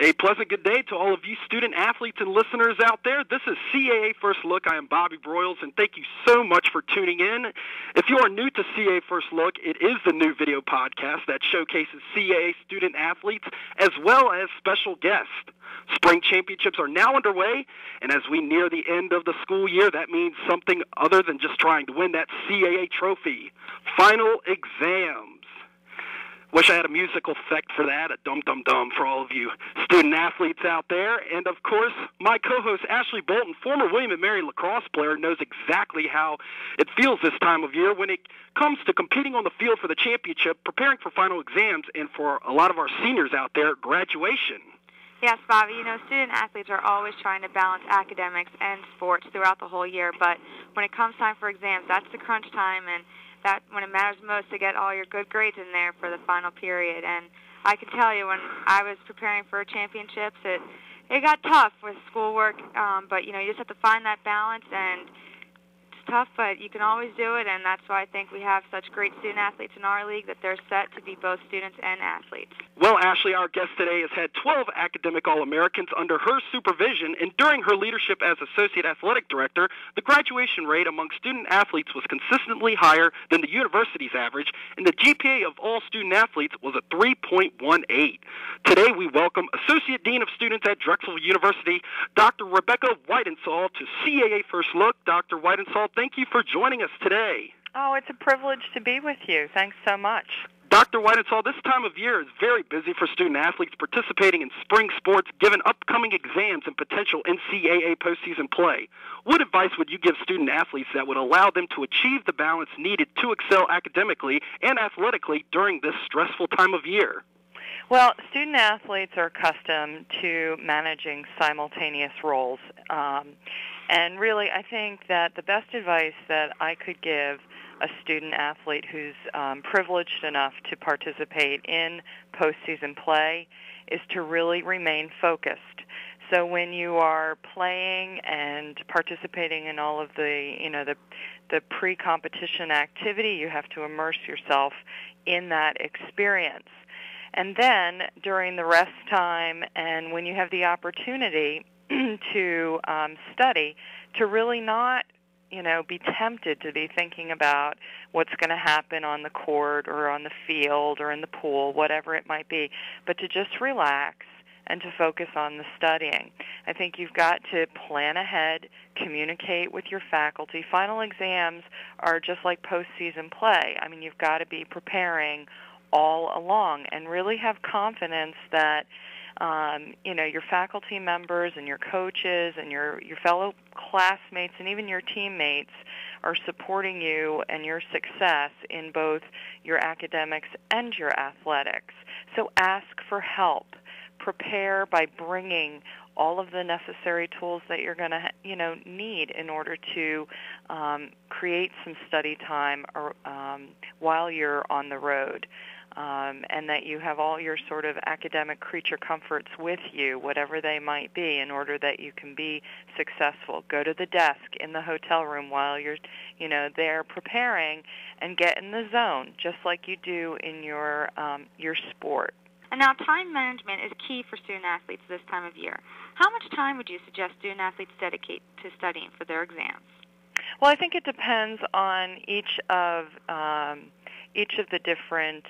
A pleasant good day to all of you student athletes and listeners out there. This is CAA First Look. I am Bobby Broyles, and thank you so much for tuning in. If you are new to CAA First Look, it is the new video podcast that showcases CAA student athletes as well as special guests. Spring championships are now underway, and as we near the end of the school year, that means something other than just trying to win that CAA trophy. Final exams. Wish I had a musical effect for that, a dum-dum-dum for all of you student-athletes out there. And, of course, my co-host Ashley Bolton, former William & Mary lacrosse player, knows exactly how it feels this time of year when it comes to competing on the field for the championship, preparing for final exams, and for a lot of our seniors out there, graduation. Yes, Bobby, student-athletes are always trying to balance academics and sports throughout the whole year, but when it comes time for exams, that's the crunch time, and that when it matters most to get all your good grades in there for the final period. And I can tell you, when I was preparing for championships, it got tough with schoolwork, but you just have to find that balance, and it's tough, but you can always do it, and that's why I think we have such great student athletes in our league, that they're set to be both students and athletes. Well, Ashley, our guest today has had 12 academic All-Americans under her supervision, and during her leadership as Associate Athletic Director, the graduation rate among student athletes was consistently higher than the university's average, and the GPA of all student athletes was a 3.18. Today, we welcome Associate Dean of Students at Drexel University, Dr. Rebecca Weidensaul, to CAA First Look. Dr. Weidensaul, thank you for joining us today. Oh, it's a privilege to be with you. Thanks so much. Dr. Weidensaul, this time of year is very busy for student-athletes participating in spring sports, given upcoming exams and potential NCAA postseason play. What advice would you give student-athletes that would allow them to achieve the balance needed to excel academically and athletically during this stressful time of year? Well, student-athletes are accustomed to managing simultaneous roles. And really, I think that the best advice that I could give a student-athlete who's privileged enough to participate in postseason play is to really remain focused. So when you are playing and participating in all of the pre-competition activity, you have to immerse yourself in that experience. And then during the rest time and when you have the opportunity to study, to really not be tempted to be thinking about what's going to happen on the court or on the field or in the pool, whatever it might be, but to just relax and to focus on the studying. I think you've got to plan ahead, communicate with your faculty. Final exams are just like postseason play. I mean, you've got to be preparing all along and really have confidence that your faculty members and your coaches and your fellow classmates and even your teammates are supporting you and your success in both your academics and your athletics. So ask for help. Prepare by bringing all of the necessary tools that you're going to need in order to create some study time while you're on the road. And that you have all your sort of academic creature comforts with you, whatever they might be, in order that you can be successful. Go to the desk in the hotel room while you're, there preparing, and get in the zone, just like you do in your sport. And now time management is key for student-athletes this time of year. How much time would you suggest student-athletes dedicate to studying for their exams? Well, I think it depends on each of the different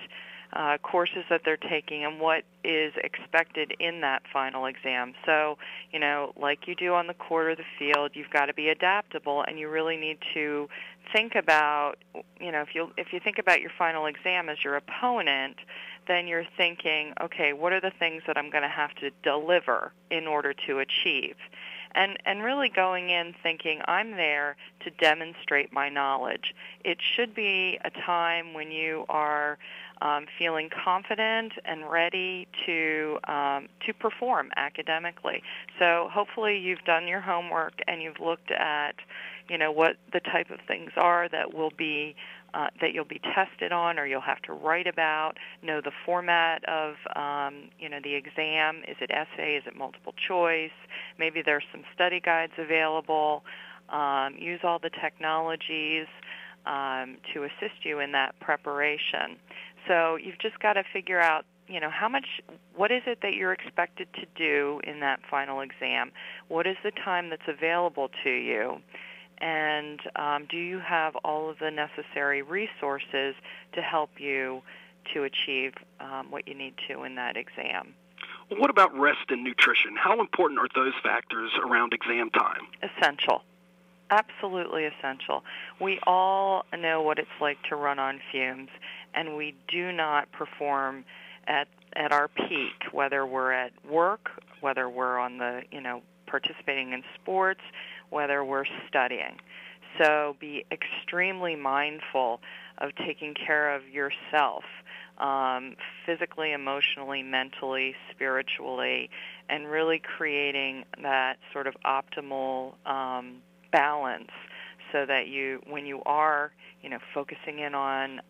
courses that they're taking and what is expected in that final exam. So, like you do on the court or the field, you've got to be adaptable, and you really need to think about, if you think about your final exam as your opponent, then you're thinking, okay, what are the things that I'm going to have to deliver in order to achieve? And really going in thinking, I'm there to demonstrate my knowledge. It should be a time when you are feeling confident and ready to perform academically. So hopefully you've done your homework and you've looked at, what the type of things are that will be that you'll be tested on or you'll have to write about, know the format of, the exam. Is it essay? Is it multiple choice? Maybe there's some study guides available. Use all the technologies to assist you in that preparation. So you've just got to figure out what is it that you're expected to do in that final exam? What is the time that's available to you? And do you have all of the necessary resources to help you to achieve what you need to in that exam? Well, what about rest and nutrition? How important are those factors around exam time? Essential. Absolutely essential. We all know what it's like to run on fumes, and we do not perform at our peak, whether we're at work, whether we're on the, participating in sports, whether we're studying. So be extremely mindful of taking care of yourself, physically, emotionally, mentally, spiritually, and really creating that sort of optimal balance so that when you are, focusing in on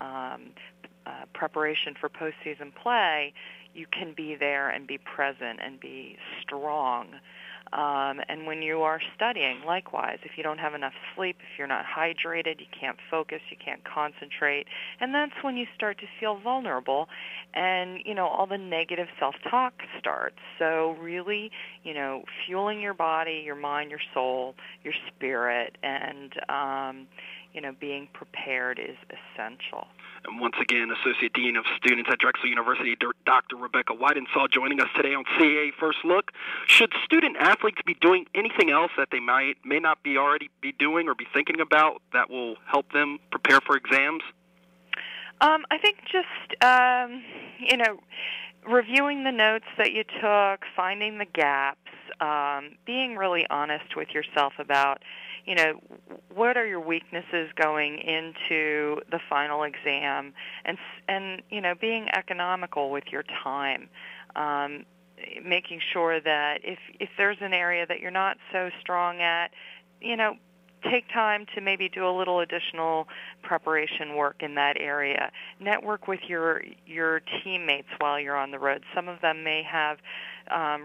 preparation for postseason play, you can be there and be present and be strong. And when you are studying, likewise, if you don't have enough sleep, if you're not hydrated, you can't focus, you can't concentrate, and that's when you start to feel vulnerable, and, all the negative self-talk starts. So really, fueling your body, your mind, your soul, your spirit, and, being prepared is essential. And once again, Associate Dean of Students at Drexel University, Dr. Rebecca Weidensaul, joining us today on CAA First Look. Should student athletes be doing anything else that they may not be already be doing or be thinking about that will help them prepare for exams? I think just, reviewing the notes that you took, finding the gaps, being really honest with yourself about, what are your weaknesses going into the final exam, and being economical with your time, making sure that if there's an area that you're not so strong at, take time to maybe do a little additional preparation work in that area. Network with your teammates while you're on the road. Some of them may have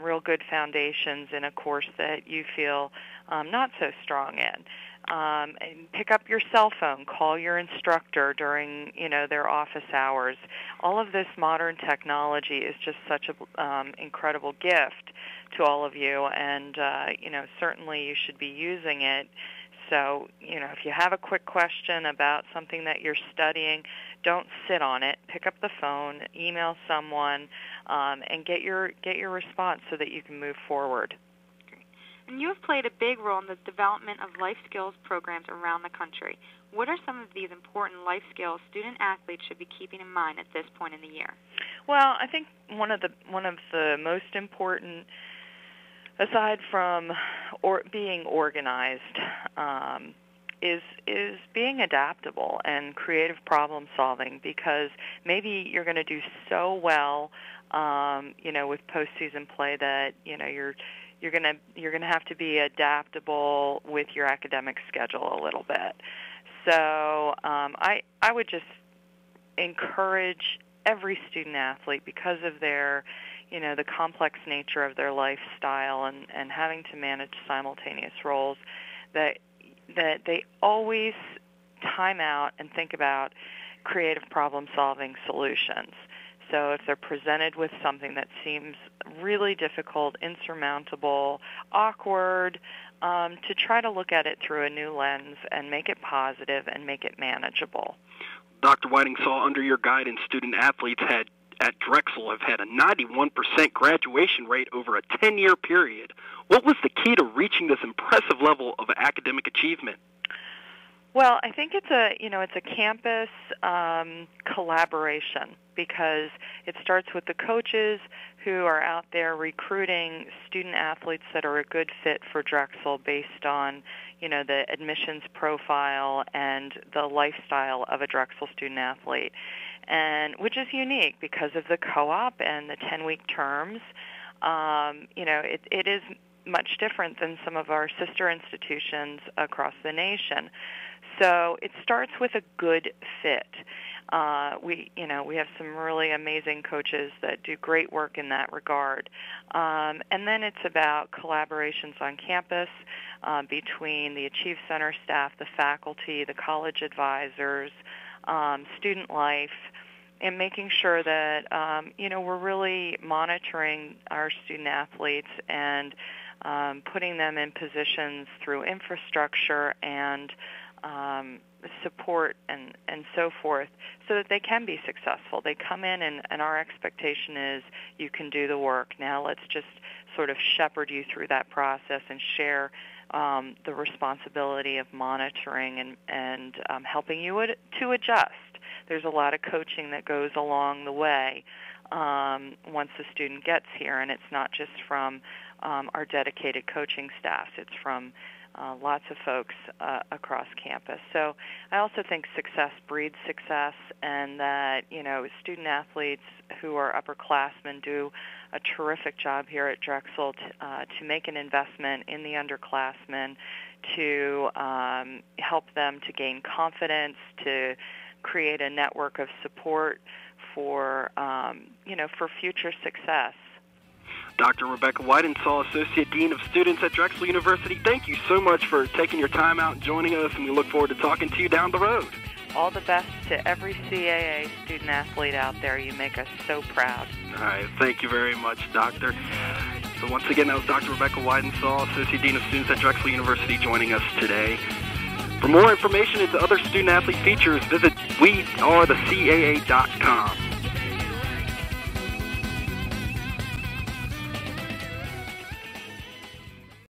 real good foundations in a course that you feel not so strong in. And pick up your cell phone, call your instructor during, their office hours. All of this modern technology is just such an incredible gift to all of you, and, certainly you should be using it. So, if you have a quick question about something that you're studying, don't sit on it. Pick up the phone, email someone, and get your response so that you can move forward. And you have played a big role in the development of life skills programs around the country. What are some of these important life skills student athletes should be keeping in mind at this point in the year? Well, I think one of the most important, aside from being organized, is being adaptable and creative problem solving, because maybe you're going to do so well, with postseason play that you're going to have to be adaptable with your academic schedule a little bit. So I would just encourage every student athlete, because of their the complex nature of their lifestyle and having to manage simultaneous roles, that they always time out and think about creative problem-solving solutions. So if they're presented with something that seems really difficult, insurmountable, awkward, to try to look at it through a new lens and make it positive and make it manageable. Dr. Weidensaul, under your guidance, student athletes at Drexel have had a 91% graduation rate over a 10-year period. What was the key to reaching this impressive level of academic achievement? Well, I think it's a campus collaboration, because it starts with the coaches who are out there recruiting student athletes that are a good fit for Drexel based on, the admissions profile and the lifestyle of a Drexel student athlete, and which is unique because of the co-op and the 10-week terms. It is much different than some of our sister institutions across the nation. So it starts with a good fit. We have some really amazing coaches that do great work in that regard. And then it's about collaborations on campus between the Achieve Center staff, the faculty, the college advisors, student life, and making sure that we're really monitoring our student athletes and putting them in positions through infrastructure and support and so forth so that they can be successful. They come in and our expectation is you can do the work. Now let's just sort of shepherd you through that process and share the responsibility of monitoring and helping you to adjust. There's a lot of coaching that goes along the way once the student gets here, and it's not just from our dedicated coaching staff. It's from lots of folks across campus. So I also think success breeds success, and that student athletes who are upperclassmen do a terrific job here at Drexel to make an investment in the underclassmen, to help them to gain confidence, to create a network of support for for future success. Dr. Rebecca Weidensaul, Associate Dean of Students at Drexel University, thank you so much for taking your time out and joining us, and we look forward to talking to you down the road. All the best to every CAA student athlete out there. You make us so proud. All right. Thank you very much, Doctor. So once again, that was Dr. Rebecca Weidensaul, Associate Dean of Students at Drexel University, joining us today. For more information into other student athlete features, visit wearethecaa.com.